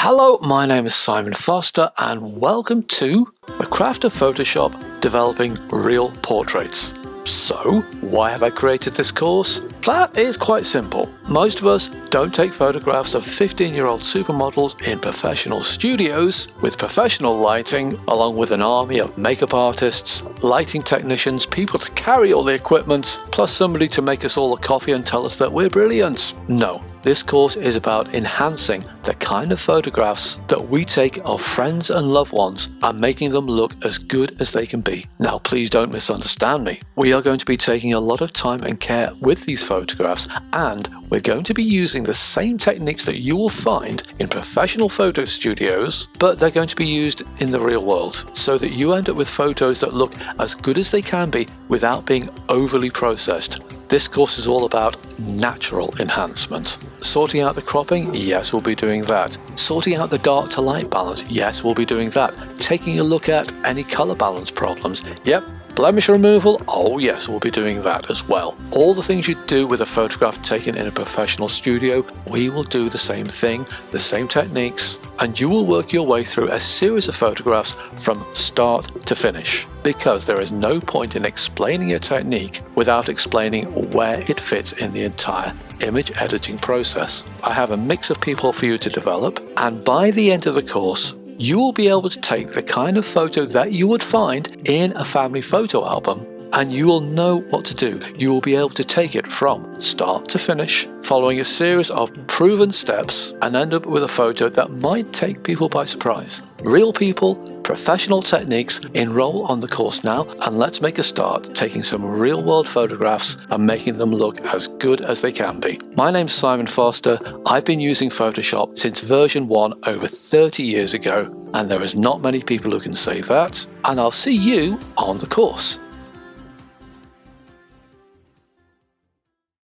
Hello, my name is Simon Foster and welcome to the craft of Photoshop developing real portraits. So, why have I created this course? That is quite simple. Most of us don't take photographs of 15-year-old supermodels in professional studios with professional lighting, along with an army of makeup artists, lighting technicians, people to carry all the equipment, plus somebody to make us all a coffee and tell us that we're brilliant. No. This course is about enhancing the kind of photographs that we take of friends and loved ones and making them look as good as they can be. Now, please don't misunderstand me. We are going to be taking a lot of time and care with these photographs, and we're going to be using the same techniques that you will find in professional photo studios, but they're going to be used in the real world so that you end up with photos that look as good as they can be without being overly processed. This course is all about natural enhancement. Sorting out the cropping? Yes, we'll be doing that. Sorting out the dark to light balance? Yes, we'll be doing that. Taking a look at any color balance problems? Yep. Blemish removal? Oh yes, we'll be doing that as well. All the things you do with a photograph taken in a professional studio, we will do the same thing, the same techniques, and you will work your way through a series of photographs from start to finish. Because there is no point in explaining a technique without explaining where it fits in the entire image editing process. I have a mix of people for you to develop, and by the end of the course, you will be able to take the kind of photo that you would find in a family photo album, and you will know what to do. You will be able to take it from start to finish, following a series of proven steps, and end up with a photo that might take people by surprise. Real people, professional techniques. Enroll on the course now, and let's make a start taking some real world photographs and making them look as good as they can be. My name's Simon Foster. I've been using Photoshop since version 1 over 30 years ago, and there is not many people who can say that, and I'll see you on the course.